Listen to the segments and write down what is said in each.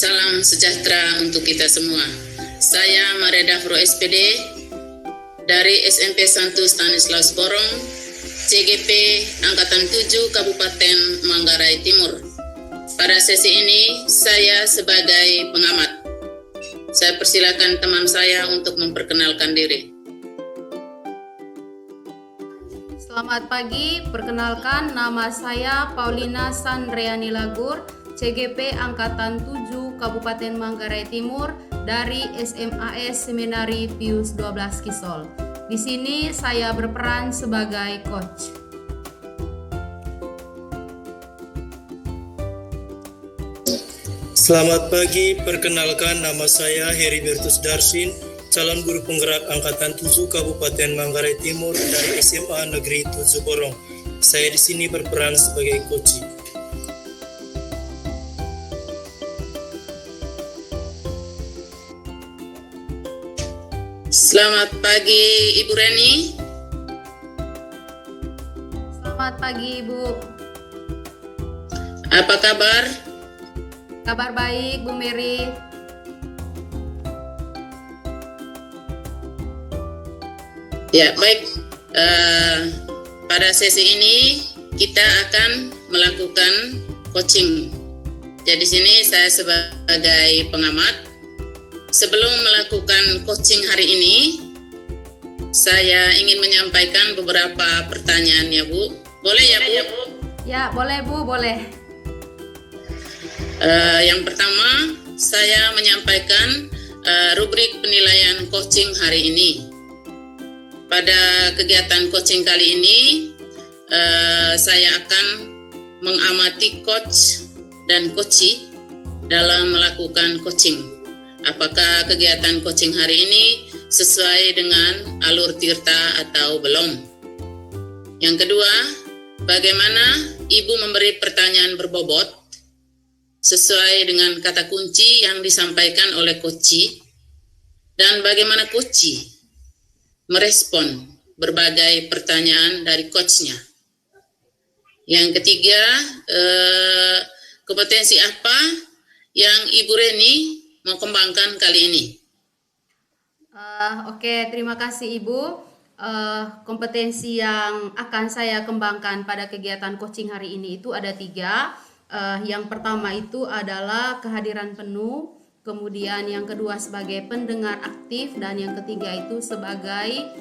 Salam sejahtera untuk kita semua. Saya Maria Dafro SPD dari SMP Santo Stanislaus Borong, CGP Angkatan 7 Kabupaten Manggarai Timur. Pada sesi ini saya sebagai pengamat. Saya persilakan teman saya untuk memperkenalkan diri. Selamat pagi, perkenalkan nama saya Paulina Sandriani Lagur, CGP Angkatan 7 Kabupaten Manggarai Timur dari SMAS Seminari Pius 12 Kisol. Di sini saya berperan sebagai coach. Selamat pagi, perkenalkan nama saya Heribertus Darsin, calon guru penggerak Angkatan 7 Kabupaten Manggarai Timur dari SMA Negeri 7 Borong. Saya di sini berperan sebagai coach. Selamat pagi Ibu Reni. Selamat pagi Ibu. Apa kabar? Kabar baik Bu Mary. Ya, baik. Pada sesi ini kita akan melakukan coaching. Jadi sini saya sebagai pengamat. Sebelum melakukan coaching hari ini, saya ingin menyampaikan beberapa pertanyaan ya Bu. Boleh ya Bu? Ya, boleh Bu, boleh. Yang pertama, saya menyampaikan rubrik penilaian coaching hari ini. Pada kegiatan coaching kali ini, saya akan mengamati coach dan coachee dalam melakukan coaching. Apakah kegiatan coaching hari ini sesuai dengan alur tirta atau belum? Yang kedua, bagaimana Ibu memberi pertanyaan berbobot sesuai dengan kata kunci yang disampaikan oleh coachee, dan bagaimana coachee merespon berbagai pertanyaan dari coachnya. Yang ketiga, kompetensi apa yang Ibu Reni mau kembangkan kali ini? Oke, terima kasih Ibu. Kompetensi yang akan saya kembangkan pada kegiatan coaching hari ini itu ada 3. Yang pertama itu adalah kehadiran penuh, kemudian yang kedua sebagai pendengar aktif, dan yang ketiga itu sebagai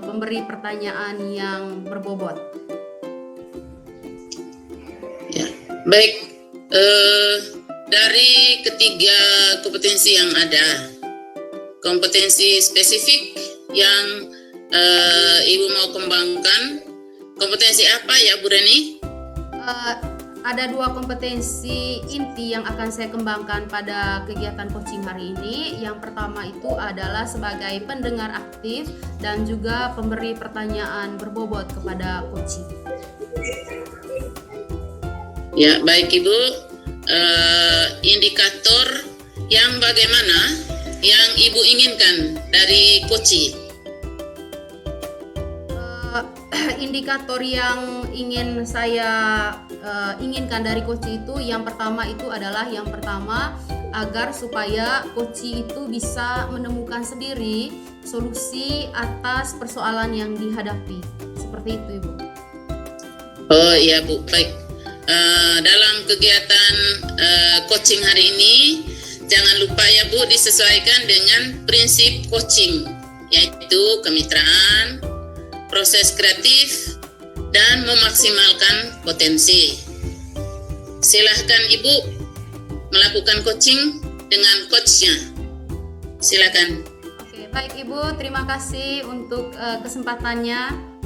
pemberi pertanyaan yang berbobot. Ya, baik. Dari ketiga kompetensi yang ada, kompetensi spesifik yang Ibu mau kembangkan, kompetensi apa ya Bu Reni? Ada 2 kompetensi inti yang akan saya kembangkan pada kegiatan coaching hari ini. Yang pertama itu adalah sebagai pendengar aktif dan juga pemberi pertanyaan berbobot kepada coaching. Ya, baik Ibu. Indikator yang bagaimana yang Ibu inginkan dari coaching? Indikator yang ingin saya inginkan dari coaching itu, yang pertama agar supaya coaching itu bisa menemukan sendiri solusi atas persoalan yang dihadapi. Seperti itu Ibu. Oh iya Bu, baik. Dalam kegiatan coaching hari ini, jangan lupa ya Bu, disesuaikan dengan prinsip coaching, yaitu kemitraan, proses kreatif, dan memaksimalkan potensi. Silahkan Ibu melakukan coaching dengan coachnya. Silakan. Oke, baik Ibu, terima kasih untuk kesempatannya.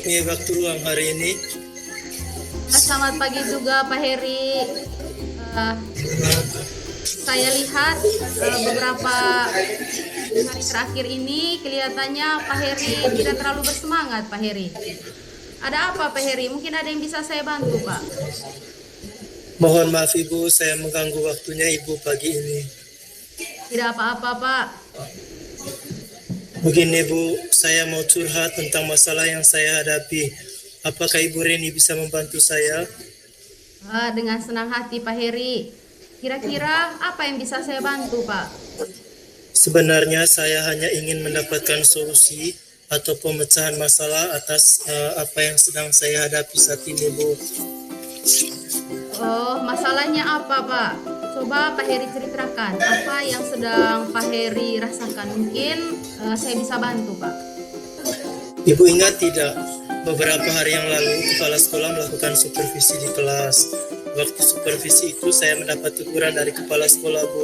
Ini waktu luang hari ini. Selamat pagi juga Pak Heri. Saya lihat beberapa hari terakhir ini kelihatannya Pak Heri tidak terlalu bersemangat Pak Heri. Ada apa Pak Heri? Mungkin ada yang bisa saya bantu Pak? Mohon maaf Ibu, saya mengganggu waktunya Ibu pagi ini. Tidak apa-apa Pak. Begini Bu, saya mau curhat tentang masalah yang saya hadapi. Apakah Ibu Reni bisa membantu saya? Dengan senang hati Pak Heri. Kira-kira apa yang bisa saya bantu Pak? Sebenarnya saya hanya ingin mendapatkan solusi atau pemecahan masalah atas apa yang sedang saya hadapi saat ini Bu. Oh, masalahnya apa Pak? Coba Pak Heri ceritakan apa yang sedang Pak Heri rasakan. Mungkin saya bisa bantu Pak. Ibu ingat tidak? Beberapa hari yang lalu kepala sekolah melakukan supervisi di kelas. Waktu supervisi itu saya mendapat teguran dari kepala sekolah Bu.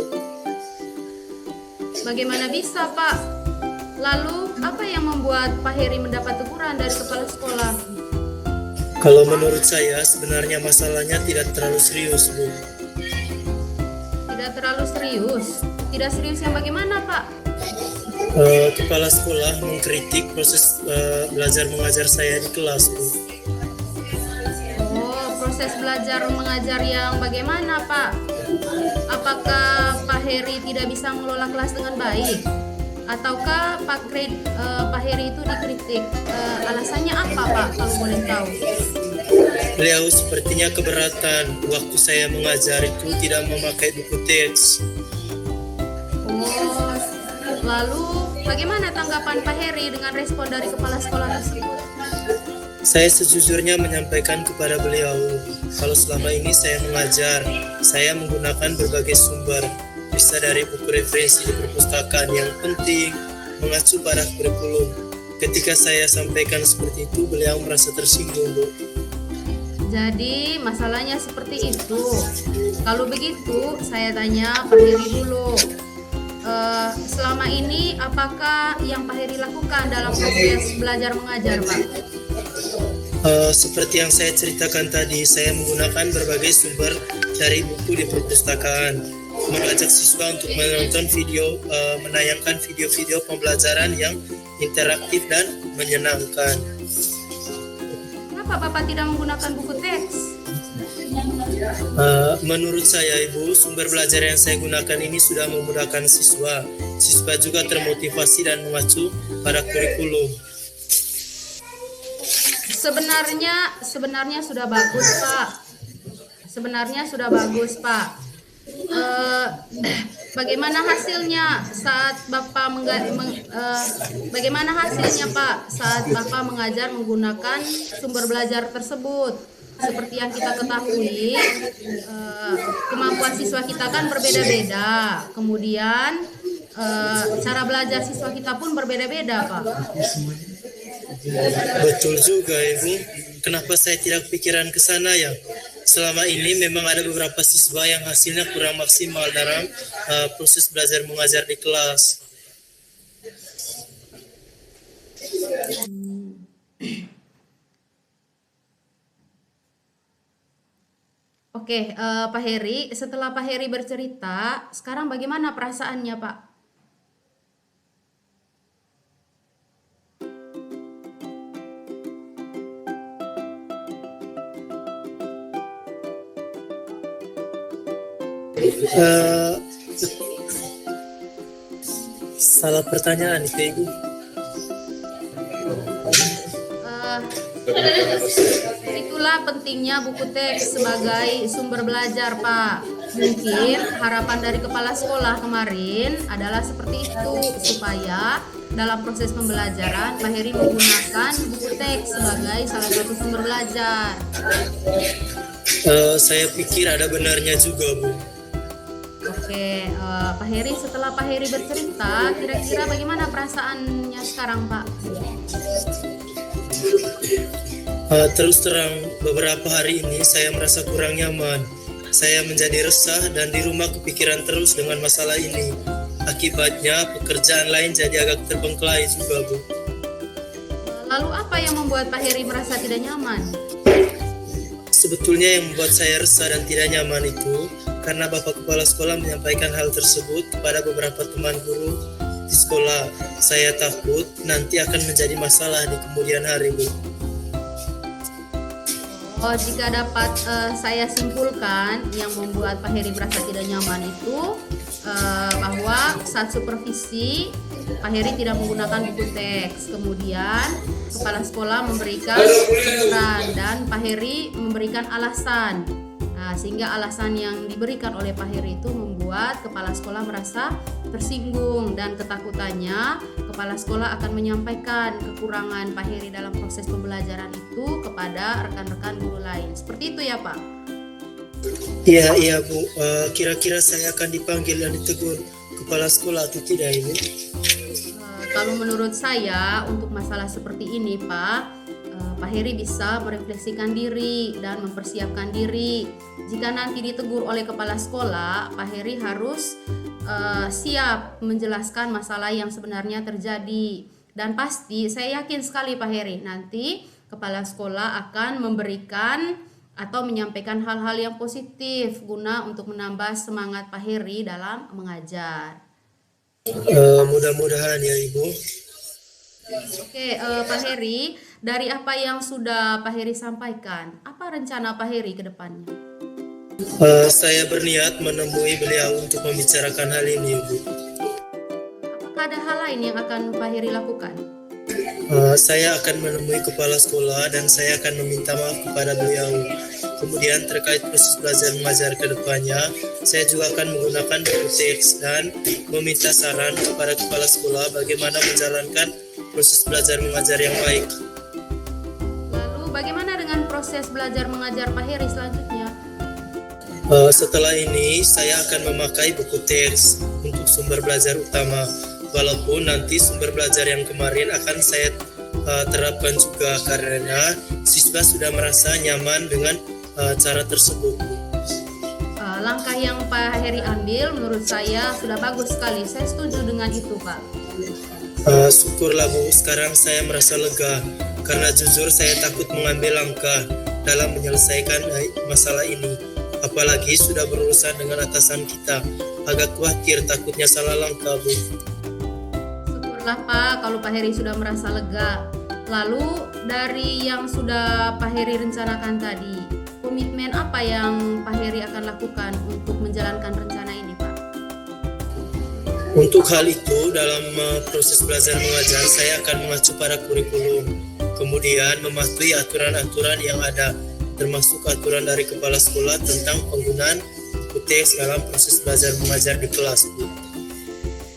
Bagaimana bisa Pak? Lalu apa yang membuat Pak Heri mendapat teguran dari kepala sekolah? Kalau menurut saya sebenarnya masalahnya tidak terlalu serius Bu. Tidak terlalu serius? Tidak serius yang bagaimana Pak? Kepala sekolah mengkritik proses belajar mengajar saya di kelas Bu. Oh, proses belajar mengajar yang bagaimana Pak? Apakah Pak Heri tidak bisa mengelola kelas dengan baik? Ataukah Pak Heri itu dikritik? Alasannya apa Pak kalau boleh tahu? Beliau sepertinya keberatan waktu saya mengajar itu tidak memakai buku teks. Oh, lalu bagaimana tanggapan Pak Heri dengan respon dari kepala sekolah tersebut? Saya sejujurnya menyampaikan kepada beliau, kalau selama ini saya mengajar, saya menggunakan berbagai sumber, bisa dari buku referensi di perpustakaan yang penting, mengacu pada kurikulum. Ketika saya sampaikan seperti itu, beliau merasa tersinggung, Bu. Jadi masalahnya seperti itu. Kalau begitu, saya tanya Pak Heri dulu. Selama ini apakah yang Pak Heri lakukan dalam proses belajar mengajar, Pak? Seperti yang saya ceritakan tadi, saya menggunakan berbagai sumber dari buku di perpustakaan, mengajak siswa untuk menonton video, menayangkan video-video pembelajaran yang interaktif dan menyenangkan. Kenapa Bapak tidak menggunakan buku teks? Menurut saya Ibu, sumber belajar yang saya gunakan ini sudah memudahkan siswa. Siswa juga termotivasi dan mengacu pada kurikulum. Sebenarnya sudah bagus Pak. Sebenarnya sudah bagus Pak. Bagaimana hasilnya saat Bapak bagaimana hasilnya Pak saat Bapak mengajar menggunakan sumber belajar tersebut? Seperti yang kita ketahui, kemampuan siswa kita kan berbeda-beda. Kemudian cara belajar siswa kita pun berbeda-beda Pak. Betul juga Ibu. Kenapa saya tidak pikiran ke sana ya? Selama ini memang ada beberapa siswa yang hasilnya kurang maksimal dalam proses belajar mengajar di kelas. Oke, Pak Heri, setelah Pak Heri bercerita, sekarang bagaimana perasaannya Pak? Salah pertanyaan itu Ibu. Itulah pentingnya buku teks sebagai sumber belajar Pak. Mungkin harapan dari kepala sekolah kemarin adalah seperti itu, supaya dalam proses pembelajaran Pak Heri menggunakan buku teks sebagai salah satu sumber belajar. Saya pikir ada benarnya juga Bu. Oke, Pak Heri, setelah Pak Heri bercerita, kira-kira bagaimana perasaannya sekarang Pak? Terus terang, beberapa hari ini saya merasa kurang nyaman. Saya menjadi resah dan di rumah kepikiran terus dengan masalah ini. Akibatnya pekerjaan lain jadi agak terbengkalai juga Bu. Lalu apa yang membuat Pak Heri merasa tidak nyaman? Sebetulnya yang membuat saya resah dan tidak nyaman itu karena Bapak Kepala Sekolah menyampaikan hal tersebut kepada beberapa teman guru di sekolah. Saya takut nanti akan menjadi masalah di kemudian hari Bu. Oh, jika dapat saya simpulkan yang membuat Pak Heri merasa tidak nyaman itu bahwa saat supervisi Pak Heri tidak menggunakan buku teks, kemudian kepala sekolah memberikan aturan dan Pak Heri memberikan alasan. Nah, sehingga alasan yang diberikan oleh Pak Heri itu membuat kepala sekolah merasa tersinggung dan ketakutannya kepala sekolah akan menyampaikan kekurangan Pak Heri dalam proses pembelajaran itu kepada rekan-rekan guru lain. Seperti itu ya Pak? Iya Bu. Kira-kira saya akan dipanggil dan ditegur kepala sekolah atau tidak Ibu? Kalau menurut saya untuk masalah seperti ini Pak Heri bisa merefleksikan diri dan mempersiapkan diri. Jika nanti ditegur oleh kepala sekolah, Pak Heri harus siap menjelaskan masalah yang sebenarnya terjadi. Dan pasti saya yakin sekali Pak Heri nanti kepala sekolah akan memberikan atau menyampaikan hal-hal yang positif guna untuk menambah semangat Pak Heri dalam mengajar. Mudah-mudahan ya Ibu. Oke, Pak Heri, dari apa yang sudah Pak Heri sampaikan, apa rencana Pak Heri ke depannya? Saya berniat menemui beliau untuk membicarakan hal ini Ibu. Apakah ada hal lain yang akan Pak Heri lakukan? Saya akan menemui kepala sekolah dan saya akan meminta maaf kepada beliau. Kemudian terkait proses belajar mengajar ke depannya, saya juga akan menggunakan buku teks dan meminta saran kepada kepala sekolah bagaimana menjalankan proses belajar mengajar yang baik. Lalu bagaimana dengan proses belajar mengajar Pak Heri selanjutnya? Setelah ini saya akan memakai buku teks untuk sumber belajar utama. Walaupun nanti sumber belajar yang kemarin akan saya terapkan juga karena siswa sudah merasa nyaman dengan cara tersebut. Langkah yang Pak Heri ambil menurut saya sudah bagus sekali. Saya setuju dengan itu Pak. Syukurlah Bu, sekarang saya merasa lega karena jujur saya takut mengambil langkah dalam menyelesaikan masalah ini. Apalagi sudah berurusan dengan atasan kita. Agak khawatir takutnya salah langkah Bu. Syukurlah Pak kalau Pak Heri sudah merasa lega. Lalu dari yang sudah Pak Heri rencanakan tadi, komitmen apa yang Pak Heri akan lakukan untuk menjalankan rencana ini Pak? Untuk hal itu, dalam proses belajar mengajar, saya akan mengacu pada kurikulum. Kemudian mematuhi aturan-aturan yang ada, termasuk aturan dari kepala sekolah tentang penggunaan buku teks dalam proses belajar mengajar di kelas.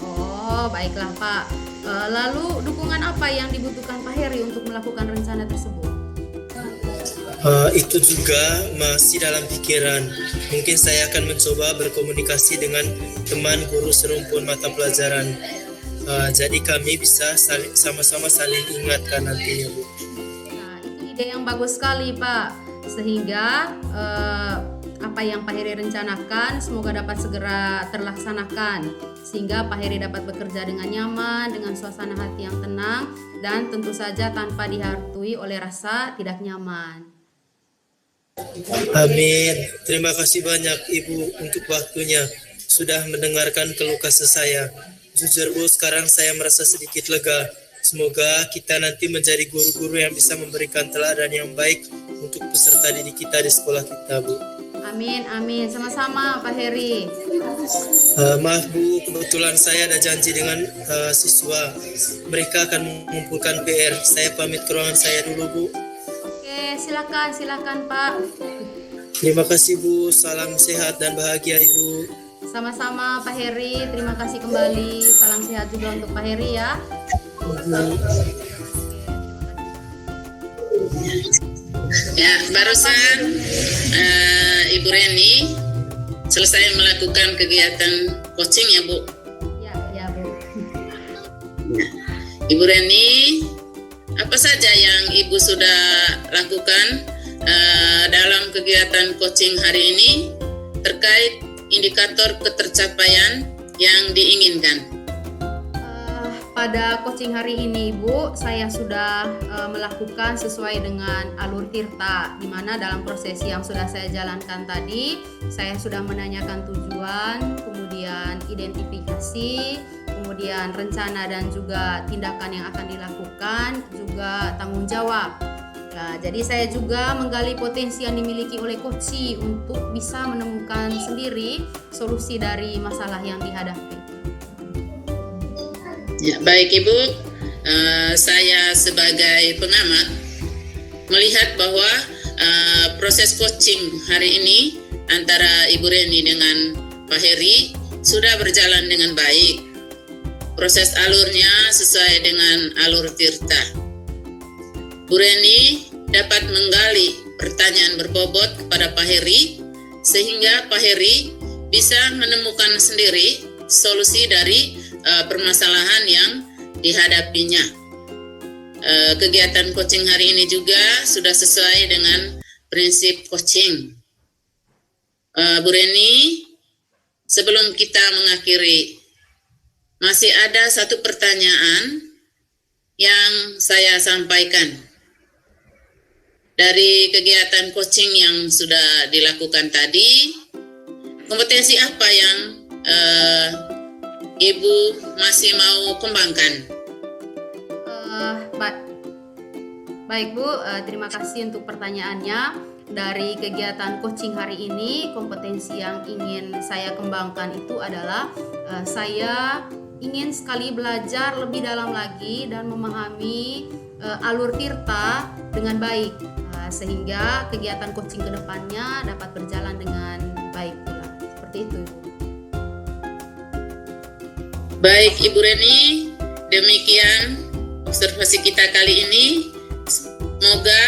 Oh, baiklah Pak. Lalu dukungan apa yang dibutuhkan Pak Heri untuk melakukan rencana tersebut? Itu juga masih dalam pikiran. Mungkin saya akan mencoba berkomunikasi dengan teman guru serumpun mata pelajaran. Jadi kami bisa sama-sama saling ingatkan nantinya Bu. Nah, itu ide yang bagus sekali Pak. Sehingga apa yang Pak Heri rencanakan semoga dapat segera terlaksanakan. Sehingga Pak Heri dapat bekerja dengan nyaman, dengan suasana hati yang tenang, dan tentu saja tanpa dihantui oleh rasa tidak nyaman. Amin. Terima kasih banyak Ibu untuk waktunya. Sudah mendengarkan keluh kesah saya. Jujur Bu, sekarang saya merasa sedikit lega. Semoga kita nanti menjadi guru-guru yang bisa memberikan teladan yang baik untuk peserta didik kita di sekolah kita Bu. Amin, amin. Sama-sama Pak Heri. Maaf Bu, kebetulan saya ada janji dengan siswa. Mereka akan mengumpulkan PR. Saya pamit ke ruangan saya dulu Bu. Oke, silakan Pak. Terima kasih Bu, salam sehat dan bahagia Ibu. Sama-sama Pak Heri, terima kasih kembali. Salam sehat juga untuk Pak Heri ya. Ya, barusan Ibu Reni selesai melakukan kegiatan coaching ya Bu. Ya Bu. Ibu Reni, apa saja yang Ibu sudah lakukan dalam kegiatan coaching hari ini terkait indikator ketercapaian yang diinginkan? Pada coaching hari ini Bu, saya sudah melakukan sesuai dengan alur tirta, di mana dalam proses yang sudah saya jalankan tadi, saya sudah menanyakan tujuan, kemudian identifikasi, kemudian rencana dan juga tindakan yang akan dilakukan, juga tanggung jawab. Jadi saya juga menggali potensi yang dimiliki oleh Koci untuk bisa menemukan sendiri solusi dari masalah yang dihadapi. Ya, baik Ibu, saya sebagai pengamat melihat bahwa proses coaching hari ini antara Ibu Reni dengan Pak Heri sudah berjalan dengan baik. Proses alurnya sesuai dengan alur Tirta. Bu Reni dapat menggali pertanyaan berbobot kepada Pak Heri sehingga Pak Heri bisa menemukan sendiri solusi dari permasalahan yang dihadapinya. Kegiatan coaching hari ini juga sudah sesuai dengan prinsip coaching. Bu Reni, sebelum kita mengakhiri, masih ada satu pertanyaan yang saya sampaikan. Dari kegiatan coaching yang sudah dilakukan tadi, kompetensi apa yang Ibu masih mau kembangkan? Baik Bu, terima kasih untuk pertanyaannya. Dari kegiatan coaching hari ini, kompetensi yang ingin saya kembangkan itu adalah saya ingin sekali belajar lebih dalam lagi dan memahami alur Tirta dengan baik, sehingga kegiatan coaching ke depannya dapat berjalan dengan baik pula. Seperti itu, Ibu. Baik Ibu Reni, demikian observasi kita kali ini. Semoga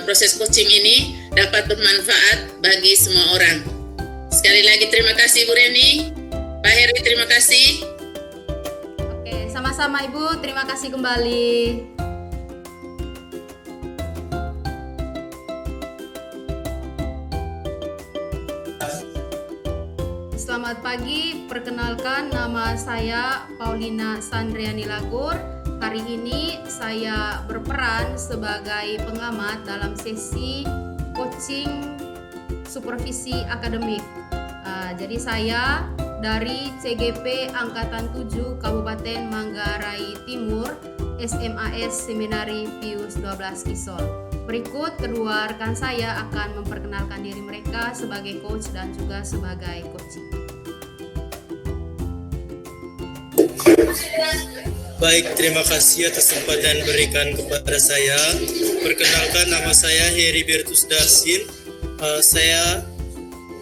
proses coaching ini dapat bermanfaat bagi semua orang. Sekali lagi terima kasih Ibu Reni. Pak Heri, terima kasih. Oke, sama-sama Ibu, terima kasih kembali. Selamat pagi, perkenalkan nama saya Paulina Sandriani Lagur. Hari ini saya berperan sebagai pengamat dalam sesi coaching supervisi akademik. Jadi saya dari CGP Angkatan 7 Kabupaten Manggarai Timur, SMAS Seminari Pius 12 Kisol. Berikut kedua rekan saya akan memperkenalkan diri mereka sebagai coach dan juga sebagai coaching. Baik, terima kasih atas kesempatan berikan kepada saya. Perkenalkan, nama saya Heribertus Darsin. Saya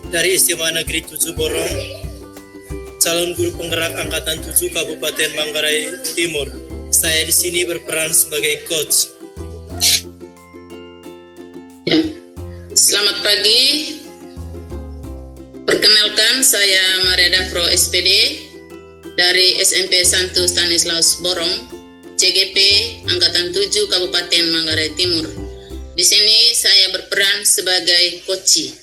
dari SMA Negeri 7 Borong, calon guru penggerak Angkatan 7 Kabupaten Manggarai Timur. Saya di sini berperan sebagai coach. Ya. Selamat pagi. Perkenalkan, saya Maria Dafro SPD dari SMP Santo Stanislaus Borong, CGP Angkatan 7 Kabupaten Manggarai Timur. Di sini saya berperan sebagai coach.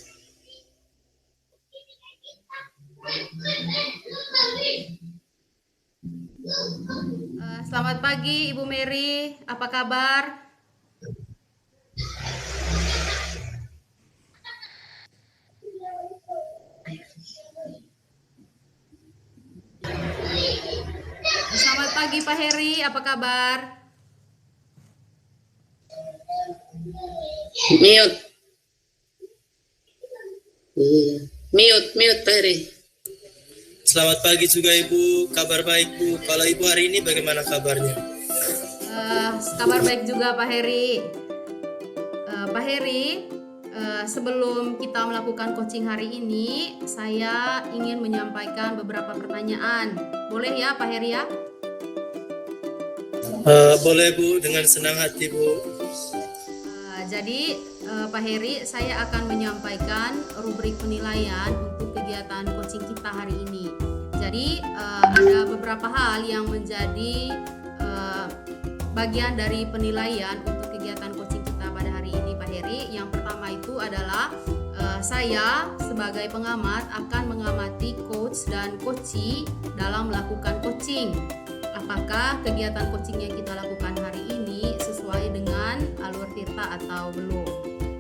Selamat pagi Ibu Mary, apa kabar? Selamat pagi Pak Heri, apa kabar? Mute Pak Heri. Selamat pagi juga Ibu, kabar baik Bu. Kalau Ibu hari ini bagaimana kabarnya? Kabar baik juga Pak Heri. Pak Heri, sebelum kita melakukan coaching hari ini, saya ingin menyampaikan beberapa pertanyaan. Boleh ya Pak Heri ya? Boleh Bu, dengan senang hati Bu. Jadi Pak Heri, saya akan menyampaikan rubrik penilaian untuk kegiatan coaching kita hari ini. Jadi ada beberapa hal yang menjadi bagian dari penilaian untuk kegiatan coaching kita pada hari ini Pak Heri. Yang pertama itu adalah saya sebagai pengamat akan mengamati coach dan coachee dalam melakukan coaching. Apakah kegiatan coaching yang kita lakukan hari ini sesuai dengan alur Tirta atau belum?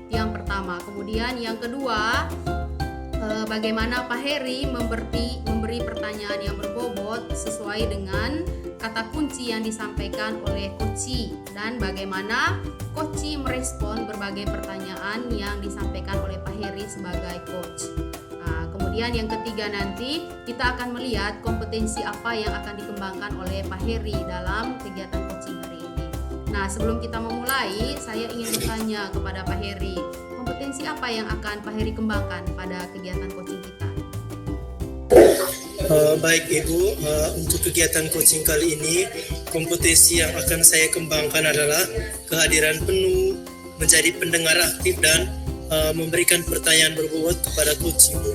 Yang pertama. Kemudian yang kedua, bagaimana Pak Heri memberi pertanyaan yang berbobot sesuai dengan kata kunci yang disampaikan oleh Koci dan bagaimana Koci merespon berbagai pertanyaan yang disampaikan oleh Pak Heri sebagai coach. Nah, kemudian yang ketiga nanti kita akan melihat kompetensi apa yang akan dikembangkan oleh Pak Heri dalam kegiatan coaching hari ini. Nah, sebelum kita memulai, saya ingin bertanya kepada Pak Heri, kompetensi apa yang akan Pak Heri kembangkan pada kegiatan coaching kita? Baik Ibu, untuk kegiatan coaching kali ini, kompetensi yang akan saya kembangkan adalah kehadiran penuh, menjadi pendengar aktif dan memberikan pertanyaan berbobot kepada coach Ibu.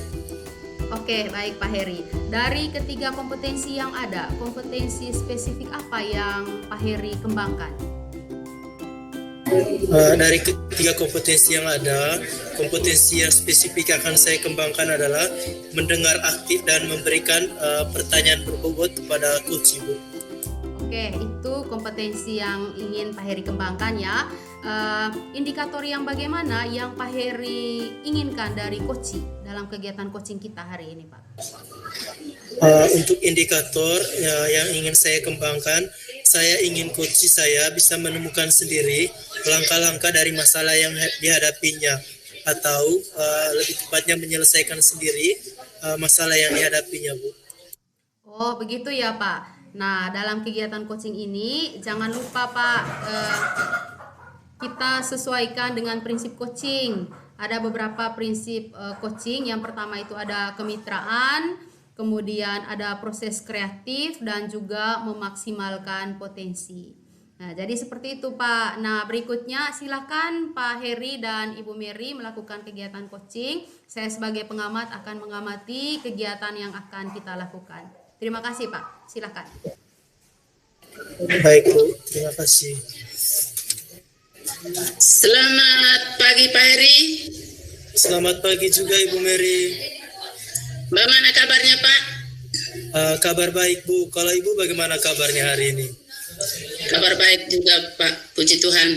Oke, baik Pak Heri. Dari ketiga kompetensi yang ada, kompetensi spesifik apa yang Pak Heri kembangkan? Dari ketiga kompetensi yang ada, kompetensi yang spesifik akan saya kembangkan adalah mendengar aktif dan memberikan pertanyaan berbobot kepada coach Ibu. Oke, itu kompetensi yang ingin Pak Heri kembangkan ya. Indikator yang bagaimana yang Pak Heri inginkan dari coaching dalam kegiatan coaching kita hari ini, Pak? Untuk indikator yang ingin saya kembangkan, saya ingin coach saya bisa menemukan sendiri langkah-langkah dari masalah yang dihadapinya, atau lebih tepatnya menyelesaikan sendiri masalah yang dihadapinya, Bu. Oh, begitu ya, Pak. Nah, dalam kegiatan coaching ini jangan lupa, Pak, kita sesuaikan dengan prinsip coaching. Ada beberapa prinsip coaching. Yang pertama itu ada kemitraan, kemudian ada proses kreatif dan juga memaksimalkan potensi. Nah, jadi seperti itu, Pak. Nah, berikutnya silakan Pak Heri dan Ibu Mary melakukan kegiatan coaching. Saya sebagai pengamat akan mengamati kegiatan yang akan kita lakukan. Terima kasih, Pak. Silakan. Baik, Bu. Terima kasih. Selamat pagi Pak Heri. Selamat pagi juga Ibu Mary. Bagaimana kabarnya Pak? Kabar baik, Bu. Kalau Ibu bagaimana kabarnya hari ini? Kabar baik juga Pak, puji Tuhan.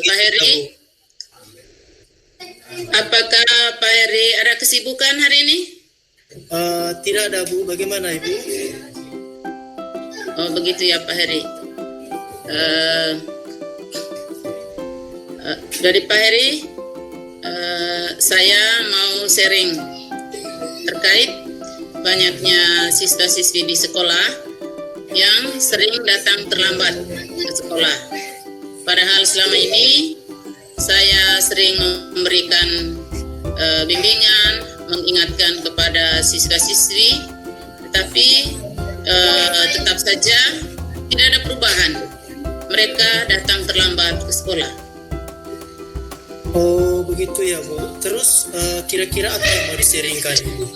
Pak Heri, apakah Pak Heri ada kesibukan hari ini? Tidak ada, Bu. Bagaimana Ibu? Oh begitu ya Pak Heri. Dari Pak Heri, saya mau sharing terkait banyaknya siswa-siswi di sekolah yang sering datang terlambat ke sekolah. Padahal selama ini saya sering memberikan bimbingan, mengingatkan kepada siswa-siswi, tetapi tetap saja tidak ada perubahan. Mereka datang terlambat ke sekolah. Oh, begitu ya, Bu. Terus kira-kira apa yang mau di-sharingkan, Ibu?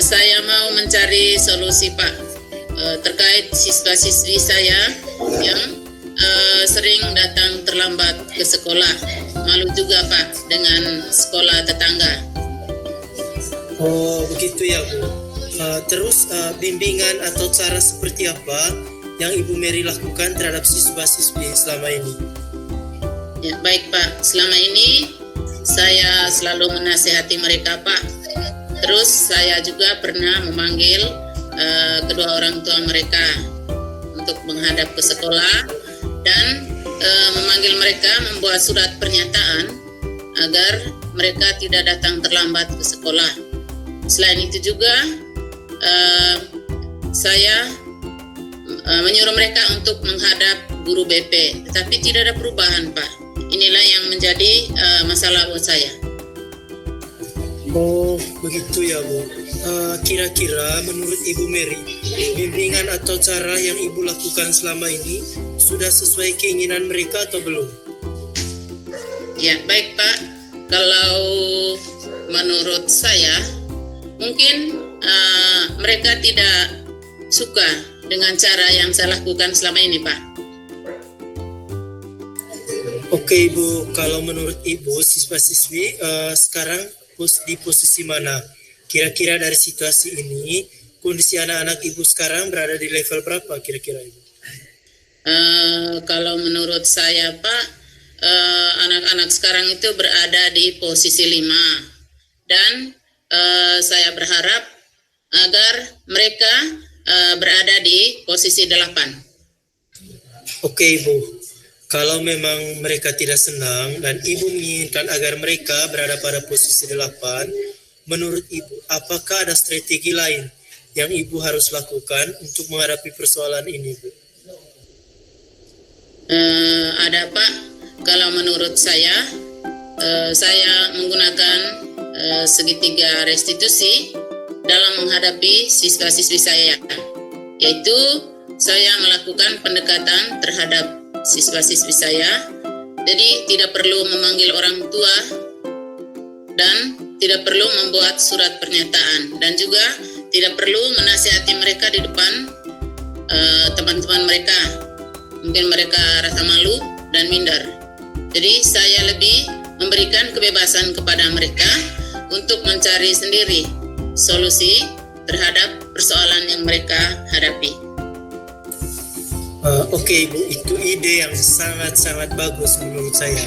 Saya mau mencari solusi, Pak, terkait siswa-siswi saya yang sering datang terlambat ke sekolah. Malu juga, Pak, dengan sekolah tetangga. Oh, begitu ya, Bu. Terus bimbingan atau cara seperti apa yang Ibu Mary lakukan terhadap siswa-siswi selama ini? Ya, baik Pak. Selama ini saya selalu menasihati mereka, Pak. Terus saya juga pernah memanggil kedua orang tua mereka untuk menghadap ke sekolah dan memanggil mereka membuat surat pernyataan agar mereka tidak datang terlambat ke sekolah. Selain itu juga saya menyuruh mereka untuk menghadap guru BP, tetapi tidak ada perubahan, Pak. Inilah yang menjadi masalah buat saya. Oh, begitu ya, Bu. Kira-kira menurut Ibu Mary, bimbingan atau cara yang Ibu lakukan selama ini sudah sesuai keinginan mereka atau belum? Ya, baik Pak. Kalau menurut saya, mungkin mereka tidak suka dengan cara yang saya lakukan selama ini, Pak. Oke, Ibu. Kalau menurut Ibu, siswa-siswi sekarang di posisi mana? Kira-kira dari situasi ini, kondisi anak-anak Ibu sekarang berada di level berapa kira-kira, Ibu? Kalau menurut saya, Pak, anak-anak sekarang itu berada di posisi 5. Dan saya berharap agar mereka berada di posisi 8. Oke, Ibu. Kalau memang mereka tidak senang dan Ibu menginginkan agar mereka berada pada posisi 8, menurut Ibu, apakah ada strategi lain yang Ibu harus lakukan untuk menghadapi persoalan ini, Bu? Ada Pak, kalau menurut saya menggunakan segitiga restitusi dalam menghadapi siswa-siswi saya, yaitu saya melakukan pendekatan terhadap siswa-siswi saya, jadi tidak perlu memanggil orang tua dan tidak perlu membuat surat pernyataan, dan juga tidak perlu menasihati mereka di depan teman-teman mereka. Mungkin mereka rasa malu dan minder. Jadi saya lebih memberikan kebebasan kepada mereka untuk mencari sendiri solusi terhadap persoalan yang mereka hadapi. Oke, Ibu, itu ide yang sangat-sangat bagus menurut saya.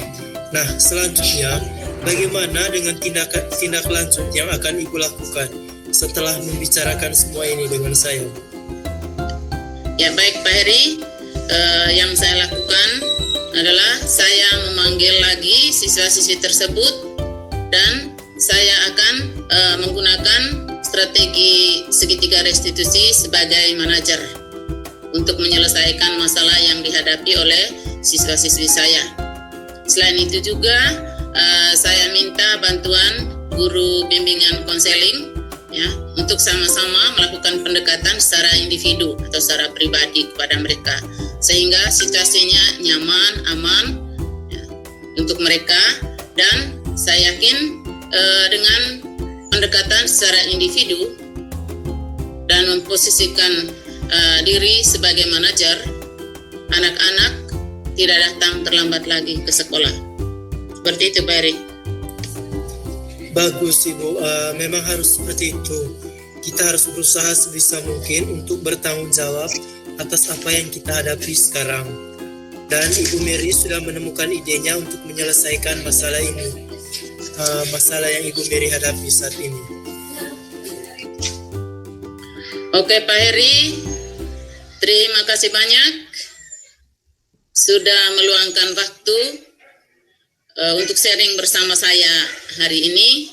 Nah, selanjutnya, bagaimana dengan tindak lanjut yang akan Ibu lakukan setelah membicarakan semua ini dengan saya? Ya baik Pak Heri, yang saya lakukan adalah saya memanggil lagi siswa-siswi tersebut dan saya akan menggunakan strategi segitiga restitusi sebagai manajer untuk menyelesaikan masalah yang dihadapi oleh siswa-siswi saya. Selain itu juga saya minta bantuan guru bimbingan konseling ya untuk sama-sama melakukan pendekatan secara individu atau secara pribadi kepada mereka sehingga situasinya nyaman, aman ya, untuk mereka, dan saya yakin dengan pendekatan secara individu dan memposisikan diri sebagai manajer, anak-anak tidak datang terlambat lagi ke sekolah. Seperti itu, Pak Heri. Bagus, Ibu. Memang harus seperti itu. Kita harus berusaha sebisa mungkin untuk bertanggung jawab atas apa yang kita hadapi sekarang. Dan Ibu Mary sudah menemukan idenya untuk menyelesaikan masalah ini. Masalah yang Ibu Mary hadapi saat ini. Oke, Pak Heri. Terima kasih banyak sudah meluangkan waktu untuk sharing bersama saya hari ini.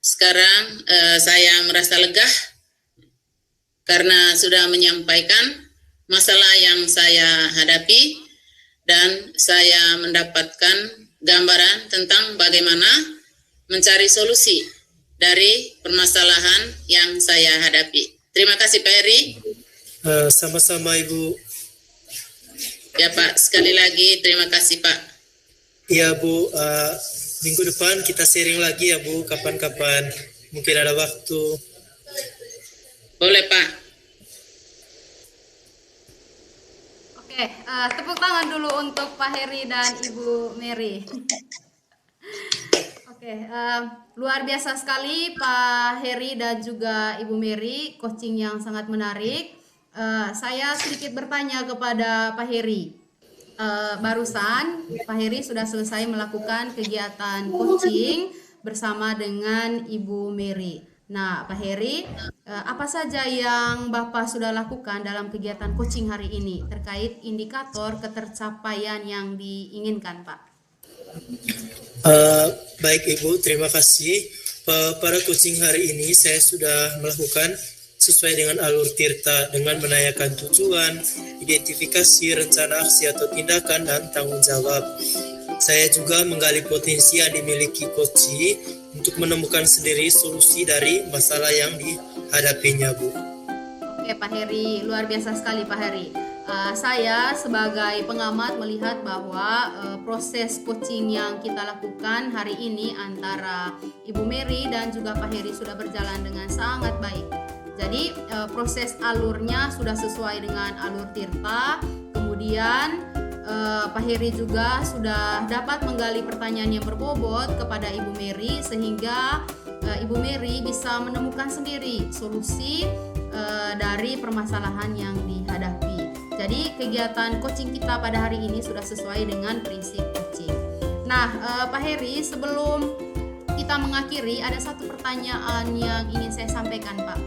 Sekarang saya merasa lega karena sudah menyampaikan masalah yang saya hadapi dan saya mendapatkan gambaran tentang bagaimana mencari solusi dari permasalahan yang saya hadapi. Terima kasih Pak Heri. Sama-sama Ibu. Ya Pak, sekali lagi terima kasih Pak. Iya Bu, minggu depan kita sharing lagi ya Bu, kapan-kapan mungkin ada waktu. Boleh Pak. Oke, tepuk tangan dulu untuk Pak Heri dan Ibu Mary. Oke, luar biasa sekali Pak Heri dan juga Ibu Mary, coaching yang sangat menarik. Saya sedikit bertanya kepada Pak Heri. Barusan Pak Heri sudah selesai melakukan kegiatan coaching bersama dengan Ibu Mary. Nah, Pak Heri, apa saja yang Bapak sudah lakukan dalam kegiatan coaching hari ini terkait indikator ketercapaian yang diinginkan, Pak? Baik Ibu, terima kasih. Pada coaching hari ini saya sudah melakukan sesuai dengan alur Tirta dengan menanyakan tujuan, identifikasi, rencana aksi atau tindakan, dan tanggung jawab. Saya juga menggali potensi yang dimiliki coach untuk menemukan sendiri solusi dari masalah yang dihadapinya, Bu. Oke Pak Heri, luar biasa sekali Pak Heri. Saya sebagai pengamat melihat bahwa proses coaching yang kita lakukan hari ini antara Ibu Mary dan juga Pak Heri sudah berjalan dengan sangat baik. Jadi proses alurnya sudah sesuai dengan alur Tirta. Kemudian Pak Heri juga sudah dapat menggali pertanyaan yang berbobot kepada Ibu Mary sehingga Ibu Mary bisa menemukan sendiri solusi dari permasalahan yang dihadapi. Jadi kegiatan coaching kita pada hari ini sudah sesuai dengan prinsip coaching. Nah, Pak Heri, sebelum kita mengakhiri ada satu pertanyaan yang ingin saya sampaikan, Pak.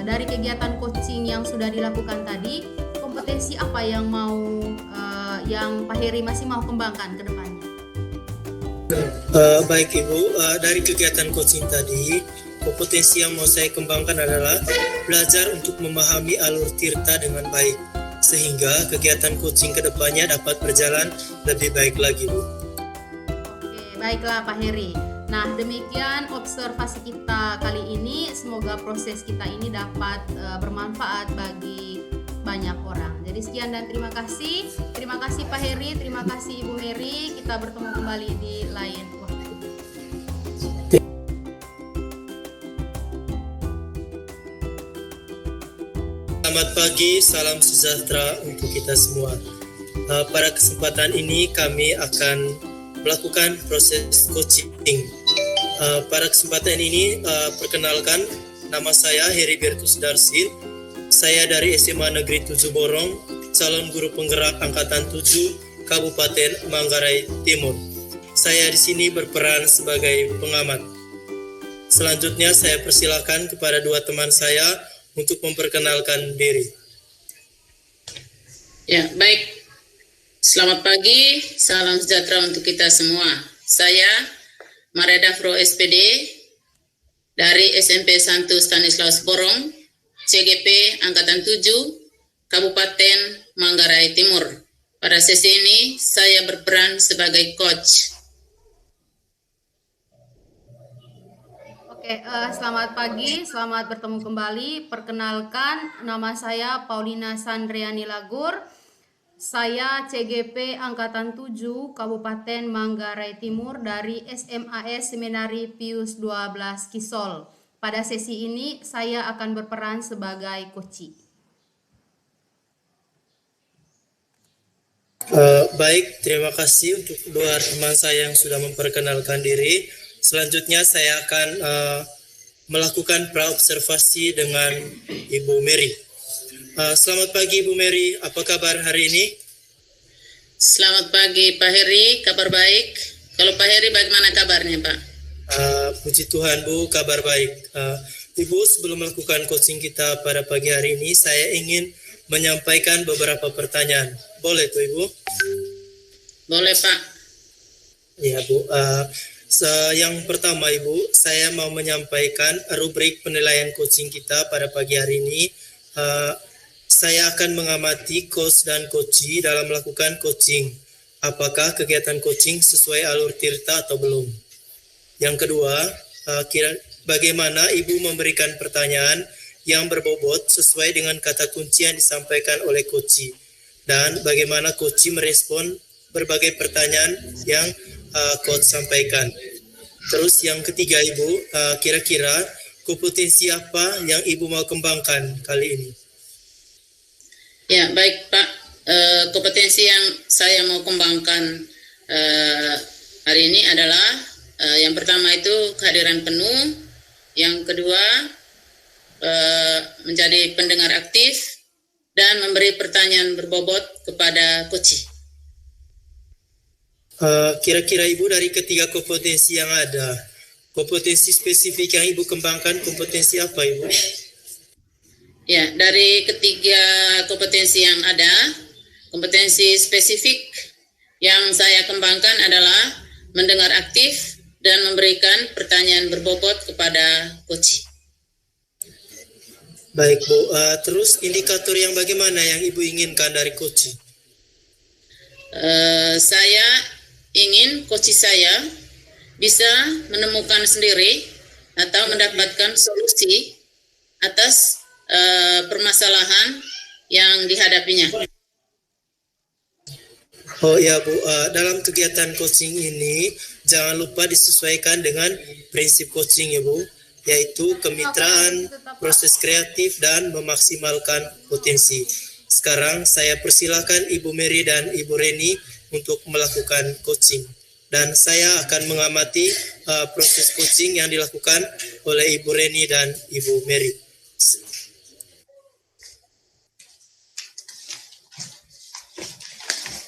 dari kegiatan coaching yang sudah dilakukan tadi, kompetensi apa yang yang Pak Heri masih mau kembangkan ke depannya? Baik Ibu, dari kegiatan coaching tadi, kompetensi yang mau saya kembangkan adalah belajar untuk memahami alur tirta dengan baik, sehingga kegiatan coaching ke depannya dapat berjalan lebih baik lagi, Bu. Oke, baiklah Pak Heri. Nah, demikian observasi kita kali ini. Semoga proses kita ini dapat bermanfaat bagi banyak orang. Jadi sekian dan terima kasih. Terima kasih Pak Heri, terima kasih Ibu Mary. Kita bertemu kembali di lain waktu. Selamat pagi, salam sejahtera untuk kita semua. Pada kesempatan ini kami akan melakukan proses coaching. Pada kesempatan ini, perkenalkan, nama saya Heribertus Darsin. Saya dari SMA Negeri 7 Borong, calon guru penggerak Angkatan 7 Kabupaten Manggarai Timur. Saya di sini berperan sebagai pengamat. Selanjutnya saya persilakan kepada dua teman saya untuk memperkenalkan diri. Ya, baik. Selamat pagi, salam sejahtera untuk kita semua. Saya Mareda Fro SPD dari SMP Santo Stanislaus Borong, CGP Angkatan 7, Kabupaten Manggarai Timur. Pada sesi ini, saya berperan sebagai coach. Oke, selamat pagi, selamat bertemu kembali. Perkenalkan, nama saya Paulina Sandriani Lagur. Saya CGP Angkatan 7 Kabupaten Manggarai Timur dari SMAS Seminari Pius 12 Kisol. Pada sesi ini saya akan berperan sebagai coach. Baik, terima kasih untuk dua teman saya yang sudah memperkenalkan diri. Selanjutnya saya akan melakukan praobservasi dengan Ibu Mary. Selamat pagi Ibu Mary, apa kabar hari ini? Selamat pagi Pak Heri, kabar baik. Kalau Pak Heri bagaimana kabarnya Pak? Puji Tuhan Bu, kabar baik. Ibu, sebelum melakukan coaching kita pada pagi hari ini, saya ingin menyampaikan beberapa pertanyaan. Boleh tuh Ibu? Boleh Pak. Ya Bu, yang pertama Ibu, saya mau menyampaikan rubrik penilaian coaching kita pada pagi hari ini. Saya akan mengamati coach dan coachee dalam melakukan coaching. Apakah kegiatan coaching sesuai alur tirta atau belum? Yang kedua, bagaimana Ibu memberikan pertanyaan yang berbobot sesuai dengan kata kunci yang disampaikan oleh coachee? Dan bagaimana coachee merespon berbagai pertanyaan yang coach sampaikan? Terus yang ketiga Ibu, kira-kira kompetensi apa yang Ibu mau kembangkan kali ini? Ya, baik Pak. Kompetensi yang saya mau kembangkan hari ini adalah yang pertama itu kehadiran penuh, yang kedua menjadi pendengar aktif dan memberi pertanyaan berbobot kepada coach. Kira-kira Ibu dari ketiga kompetensi yang ada, kompetensi spesifik yang Ibu kembangkan kompetensi apa Ibu? Ya, dari ketiga kompetensi yang ada, kompetensi spesifik yang saya kembangkan adalah mendengar aktif dan memberikan pertanyaan berbobot kepada coach. Baik Bu, terus indikator yang bagaimana yang Ibu inginkan dari coach? Saya ingin coach saya bisa menemukan sendiri atau mendapatkan solusi atas permasalahan yang dihadapinya. Oh ya Bu, dalam kegiatan coaching ini jangan lupa disesuaikan dengan prinsip coaching ya Bu, yaitu kemitraan, proses kreatif, dan memaksimalkan potensi. Sekarang saya persilakan Ibu Mary dan Ibu Reni untuk melakukan coaching. Dan saya akan mengamati proses coaching yang dilakukan oleh Ibu Reni dan Ibu Mary.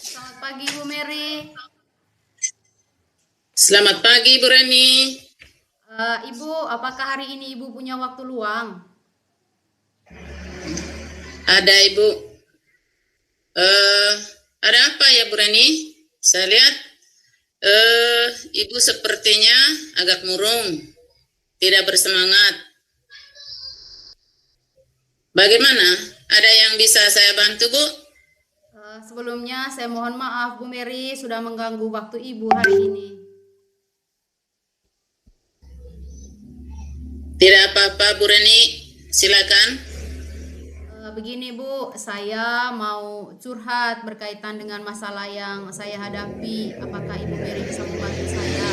Selamat pagi Bu Mary. Selamat pagi Bu Reni. Ibu, apakah hari ini Ibu punya waktu luang? Ada Ibu. Ada apa ya Bu Reni? Saya lihat Ibu sepertinya agak murung, tidak bersemangat. Bagaimana? Ada yang bisa saya bantu Bu? Sebelumnya saya mohon maaf Bu Mary sudah mengganggu waktu Ibu hari ini. Tidak apa-apa Bu Reni, silakan. Begini Bu, saya mau curhat berkaitan dengan masalah yang saya hadapi. Apakah Ibu Mary bisa membantu saya?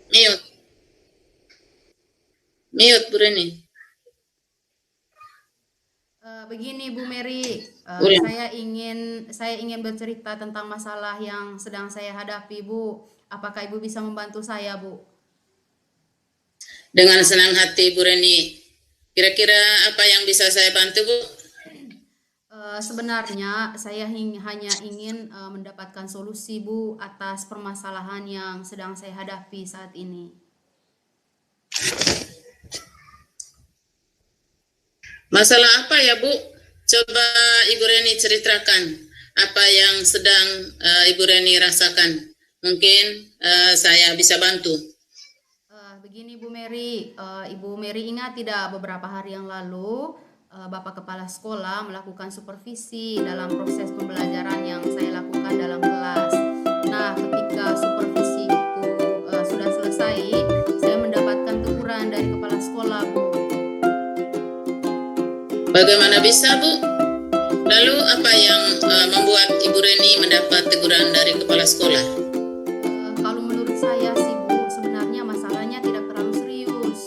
Mute. Mute Bu Reni. Begini Bu Mary, Ulang. saya ingin bercerita tentang masalah yang sedang saya hadapi Bu. Apakah Ibu bisa membantu saya Bu? Dengan senang hati Bu Reni. Kira-kira apa yang bisa saya bantu Bu? Sebenarnya saya hanya ingin mendapatkan solusi Bu atas permasalahan yang sedang saya hadapi saat ini. Masalah apa ya Bu? Coba Ibu Reni ceritakan apa yang sedang Ibu Reni rasakan. Mungkin saya bisa bantu. Begini Bu Mary, Ibu Mary ingat tidak beberapa hari yang lalu Bapak Kepala Sekolah melakukan supervisi dalam proses pembelajaran yang saya lakukan dalam kelas. Nah, ketika supervisi itu sudah selesai, saya mendapatkan teguran dari Kepala Sekolah Bu. Bagaimana bisa Bu? Lalu apa yang membuat Ibu Reni mendapat teguran dari Kepala Sekolah? Kalau menurut saya sih Bu, sebenarnya masalahnya tidak terlalu serius.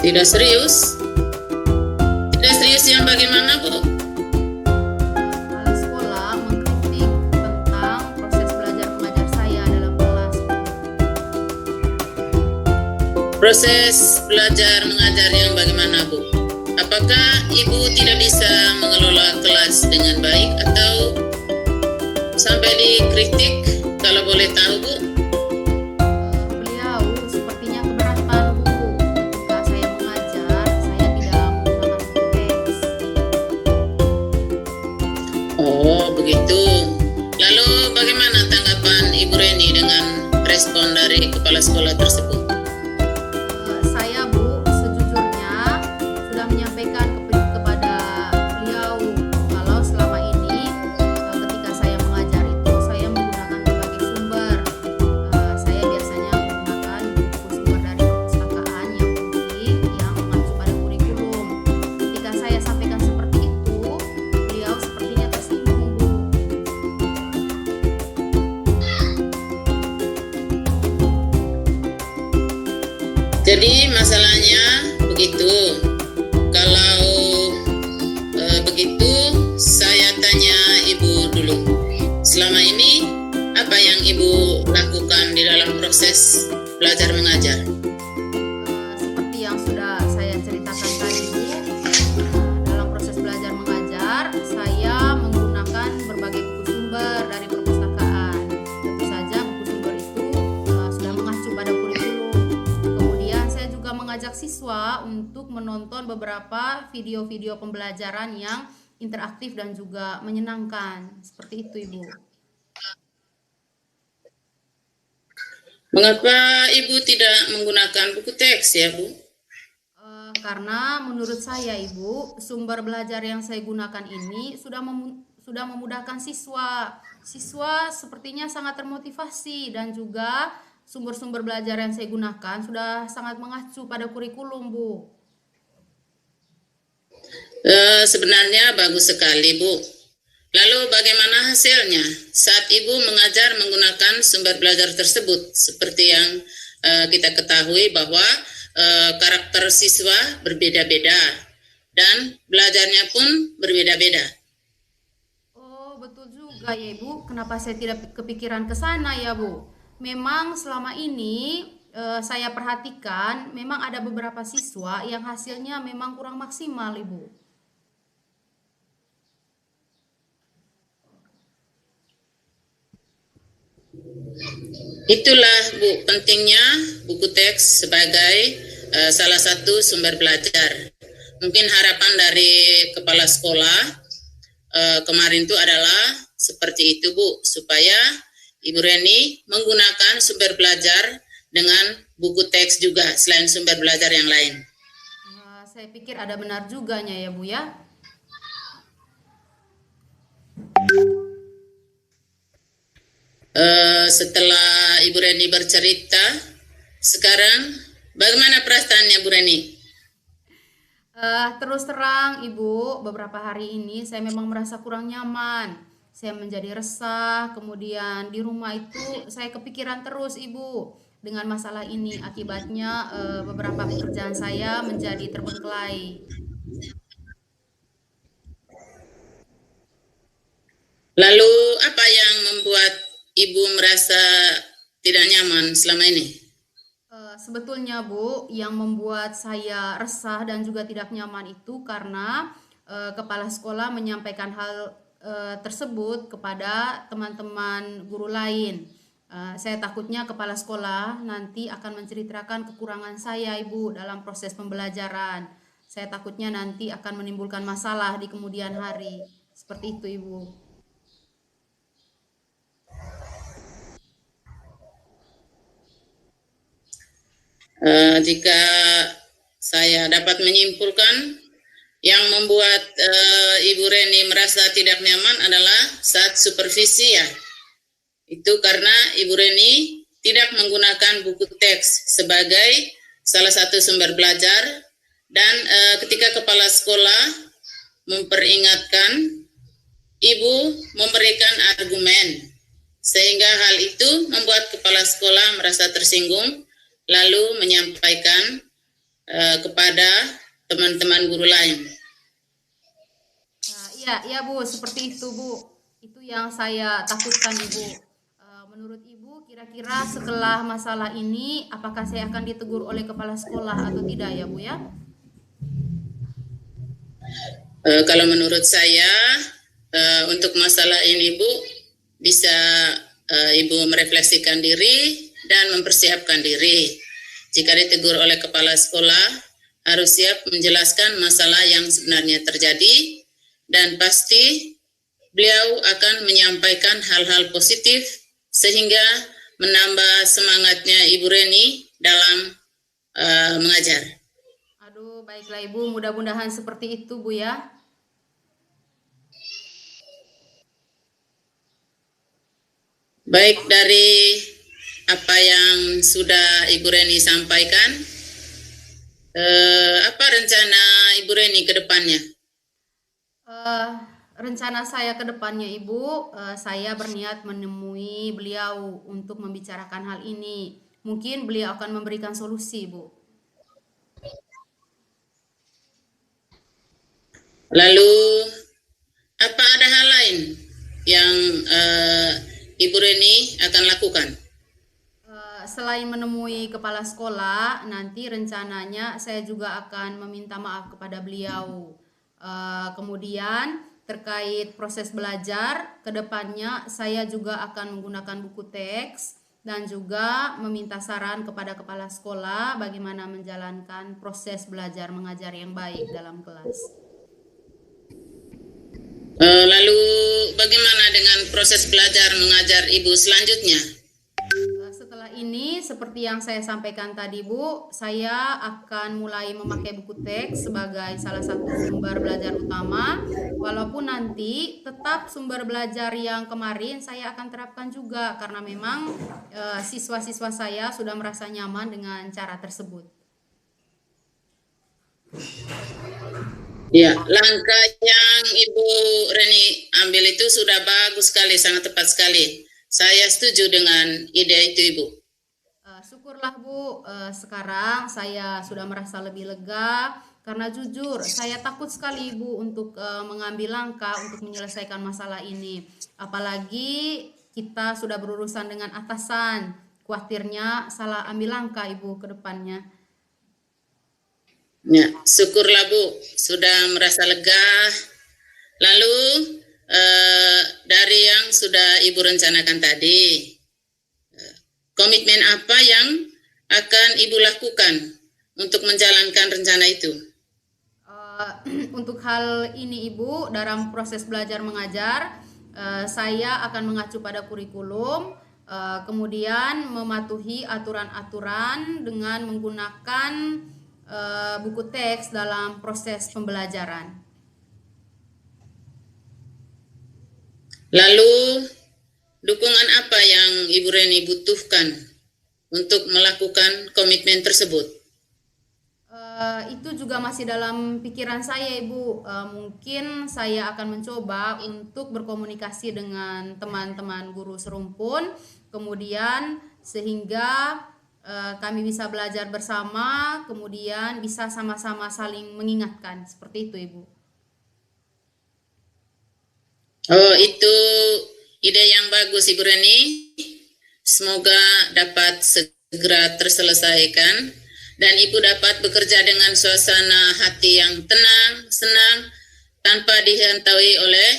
Tidak serius? Tidak serius yang bagaimana Bu? Kepala sekolah mengkritik tentang proses belajar mengajar saya dalam kelas. Proses belajar mengajar yang bagaimana Bu? Apakah Ibu tidak bisa mengelola kelas dengan baik atau sampai dikritik? Kalau boleh tahu Bu? Beliau sepertinya keberatan Bu ketika saya mengajar, saya tidak menggunakan teks. Oh begitu. Lalu bagaimana tanggapan Ibu Reni dengan respon dari kepala sekolah tersebut? Saya Bu sejujurnya sudah menyampaikan kepada beliau kalau selama ini ketika saya mengajar itu saya menggunakan berbagai sumber. Saya biasanya menggunakan buku sumber dari perpustakaan yang publik yang mengacu pada kurikulum. Ketika saya sampaikan seperti itu, beliau sepertinya tersinggung Bu. Jadi masalahnya begitu. Kalau begitu, saya tanya Ibu dulu. Selama ini apa yang Ibu lakukan di dalam proses belajar mengajar? Seperti yang sudah saya ceritakan tadi Bu, dalam proses belajar mengajar saya menggunakan berbagai buku sumber dari perpustakaan. Tentu saja buku sumber itu sudah mengacu pada kurikulum. Kemudian saya juga mengajak siswa untuk menonton beberapa video-video pembelajaran yang interaktif dan juga menyenangkan. Seperti itu Ibu. Mengapa Ibu tidak menggunakan buku teks ya Bu? Karena menurut saya Ibu, sumber belajar yang saya gunakan ini sudah memudahkan siswa. Siswa sepertinya sangat termotivasi dan juga sumber-sumber belajar yang saya gunakan sudah sangat mengacu pada kurikulum Bu. Sebenarnya bagus sekali Bu. Lalu bagaimana hasilnya saat Ibu mengajar menggunakan sumber belajar tersebut? Seperti yang kita ketahui bahwa karakter siswa berbeda-beda dan belajarnya pun berbeda-beda. Oh, betul juga ya Ibu. Kenapa saya tidak kepikiran ke sana ya Bu? Memang selama ini saya perhatikan memang ada beberapa siswa yang hasilnya memang kurang maksimal Ibu. Itulah Bu pentingnya buku teks sebagai salah satu sumber belajar. Mungkin harapan dari kepala sekolah kemarin itu adalah seperti itu, Bu, supaya Ibu Reni menggunakan sumber belajar dengan buku teks juga selain sumber belajar yang lain. Saya pikir ada benar juganya ya, Bu ya. Setelah Ibu Reni bercerita, sekarang bagaimana perasaannya, Bu Reni? Terus terang Ibu, beberapa hari ini saya memang merasa kurang nyaman. Saya menjadi resah, kemudian di rumah itu saya kepikiran terus Ibu dengan masalah ini. Akibatnya beberapa pekerjaan saya menjadi terbengkelai. Lalu apa yang membuat Ibu merasa tidak nyaman selama ini? Sebetulnya Bu, yang membuat saya resah dan juga tidak nyaman itu karena kepala sekolah menyampaikan hal tersebut kepada teman-teman guru lain. Saya takutnya kepala sekolah nanti akan menceritakan kekurangan saya Ibu dalam proses pembelajaran. Saya takutnya nanti akan menimbulkan masalah di kemudian hari. Seperti itu Ibu. Jika saya dapat menyimpulkan, yang membuat Ibu Reni merasa tidak nyaman adalah saat supervisi ya. Itu karena Ibu Reni tidak menggunakan buku teks sebagai salah satu sumber belajar, dan ketika kepala sekolah memperingatkan, Ibu memberikan argumen, sehingga hal itu membuat kepala sekolah merasa tersinggung, lalu menyampaikan kepada teman-teman guru lain. Iya Bu, seperti itu Bu. Itu yang saya takutkan Ibu. Menurut Ibu, kira-kira setelah masalah ini, apakah saya akan ditegur oleh kepala sekolah atau tidak ya Bu ya? Kalau menurut saya, untuk masalah ini Bu, bisa Ibu merefleksikan diri dan mempersiapkan diri. Jika ditegur oleh kepala sekolah, harus siap menjelaskan masalah yang sebenarnya terjadi, dan pasti beliau akan menyampaikan hal-hal positif sehingga menambah semangatnya Ibu Reni dalam mengajar. Aduh, baiklah Ibu, mudah-mudahan seperti itu Bu ya. Baik, dari apa yang sudah Ibu Reni sampaikan, apa rencana Ibu Reni ke depannya? Rencana saya ke depannya Ibu, saya berniat menemui beliau untuk membicarakan hal ini. Mungkin beliau akan memberikan solusi Bu. Lalu apa ada hal lain yang Ibu Reni akan lakukan? Selain menemui kepala sekolah, nanti rencananya saya juga akan meminta maaf kepada beliau. Kemudian terkait proses belajar, ke depannya saya juga akan menggunakan buku teks dan juga meminta saran kepada kepala sekolah bagaimana menjalankan proses belajar mengajar yang baik dalam kelas. Lalu bagaimana dengan proses belajar mengajar Ibu selanjutnya? Setelah ini, seperti yang saya sampaikan tadi Bu, saya akan mulai memakai buku teks sebagai salah satu sumber belajar utama. Walaupun nanti tetap sumber belajar yang kemarin saya akan terapkan juga, karena memang siswa-siswa saya sudah merasa nyaman dengan cara tersebut. Ya, langkah yang Ibu Reni ambil itu sudah bagus sekali, sangat tepat sekali. Saya setuju dengan ide itu Ibu. Syukurlah Bu, sekarang saya sudah merasa lebih lega, karena jujur saya takut sekali Ibu untuk mengambil langkah untuk menyelesaikan masalah ini. Apalagi kita sudah berurusan dengan atasan, khawatirnya salah ambil langkah Ibu ke depannya. Ya, syukurlah Bu, sudah merasa lega. Lalu dari yang sudah Ibu rencanakan tadi, komitmen apa yang akan Ibu lakukan untuk menjalankan rencana itu? Untuk hal ini Ibu, dalam proses belajar mengajar, saya akan mengacu pada kurikulum, kemudian mematuhi aturan-aturan dengan menggunakan buku teks dalam proses pembelajaran. Lalu, dukungan apa yang Ibu Reni butuhkan untuk melakukan komitmen tersebut? Itu juga masih dalam pikiran saya Ibu. Mungkin saya akan mencoba untuk berkomunikasi dengan teman-teman guru serumpun, kemudian sehingga kami bisa belajar bersama, kemudian bisa sama-sama saling mengingatkan, seperti itu Ibu. Oh, itu ide yang bagus Ibu Reni. Semoga dapat segera terselesaikan dan Ibu dapat bekerja dengan suasana hati yang tenang, senang, tanpa dihantui oleh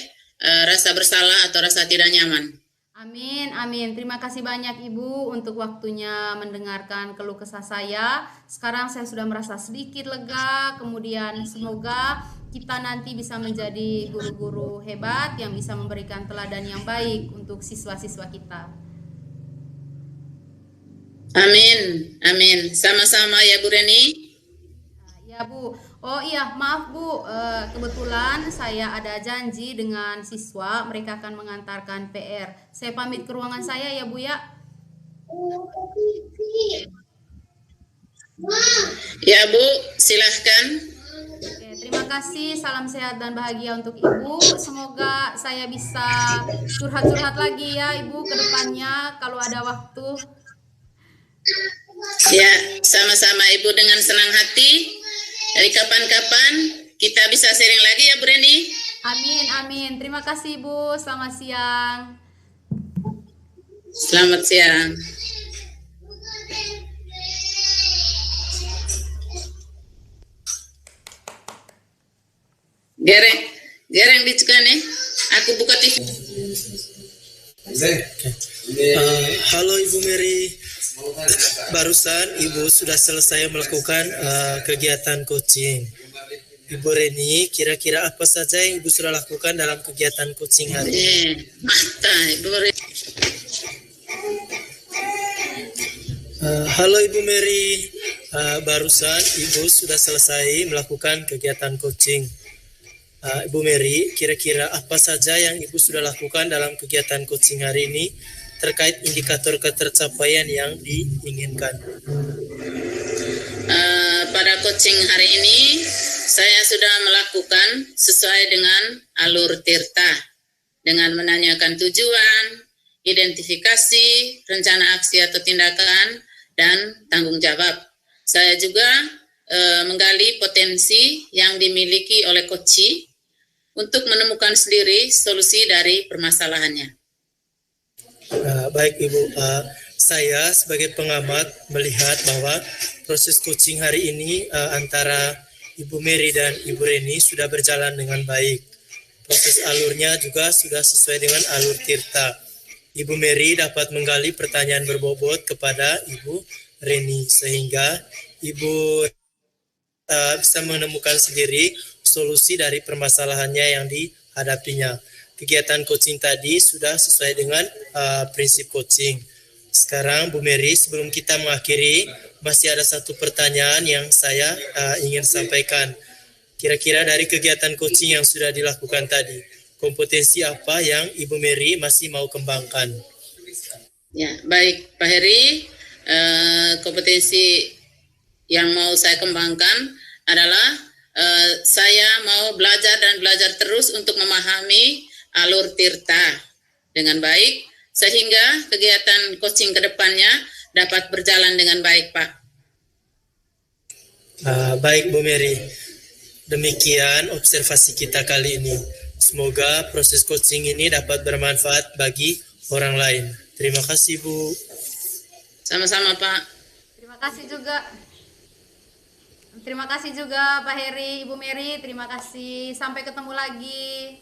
rasa bersalah atau rasa tidak nyaman. Amin, amin. Terima kasih banyak Ibu untuk waktunya mendengarkan keluh kesah saya. Sekarang saya sudah merasa sedikit lega, kemudian semoga kita nanti bisa menjadi guru-guru hebat yang bisa memberikan teladan yang baik untuk siswa-siswa kita. Amin, amin. Sama-sama ya Bu Reni. Ya Bu, oh iya maaf Bu, kebetulan saya ada janji dengan siswa, mereka akan mengantarkan PR. Saya pamit ke ruangan saya ya Bu ya. Ya Bu, silahkan. Oke, terima kasih, salam sehat dan bahagia untuk Ibu. Semoga saya bisa curhat-curhat lagi ya Ibu ke depannya kalau ada waktu. Ya, sama-sama Ibu dengan senang hati. Dari kapan-kapan kita bisa sharing lagi ya Bu Reni. Amin, amin. Terima kasih Bu, selamat siang. Selamat siang. Gereng dicukane. Aku buka TV. Halo Ibu Mary, barusan Ibu sudah selesai melakukan kegiatan coaching. Ibu Reni, kira-kira apa saja yang Ibu sudah lakukan dalam kegiatan coaching hari ini? Ibu Reni. Halo Ibu Mary, barusan Ibu sudah selesai melakukan kegiatan coaching. Ibu Mary, kira-kira apa saja yang Ibu sudah lakukan dalam kegiatan coaching hari ini terkait indikator ketercapaian yang diinginkan? Pada coaching hari ini, saya sudah melakukan sesuai dengan alur Tirta, dengan menanyakan tujuan, identifikasi, rencana aksi atau tindakan, dan tanggung jawab. Saya juga menggali potensi yang dimiliki oleh coachee untuk menemukan sendiri solusi dari permasalahannya. Baik Ibu, saya sebagai pengamat melihat bahwa proses coaching hari ini antara Ibu Mary dan Ibu Reni sudah berjalan dengan baik. Proses alurnya juga sudah sesuai dengan alur Tirta. Ibu Mary dapat menggali pertanyaan berbobot kepada Ibu Reni sehingga Ibu bisa menemukan sendiri solusi dari permasalahannya yang dihadapinya. Kegiatan coaching tadi sudah sesuai dengan prinsip coaching. Sekarang Bu Mary, sebelum kita mengakhiri, masih ada satu pertanyaan yang saya ingin sampaikan. Kira-kira dari kegiatan coaching yang sudah dilakukan tadi, kompetensi apa yang Ibu Mary masih mau kembangkan? Ya, baik Pak Heri, kompetensi yang mau saya kembangkan adalah saya mau belajar dan belajar terus untuk memahami alur Tirta dengan baik, sehingga kegiatan coaching ke depannya dapat berjalan dengan baik, Pak. Baik Bu Mary, demikian observasi kita kali ini. Semoga proses coaching ini dapat bermanfaat bagi orang lain. Terima kasih Bu. Sama-sama Pak. Terima kasih juga. Terima kasih juga Pak Heri, Ibu Mary, terima kasih. Sampai ketemu lagi.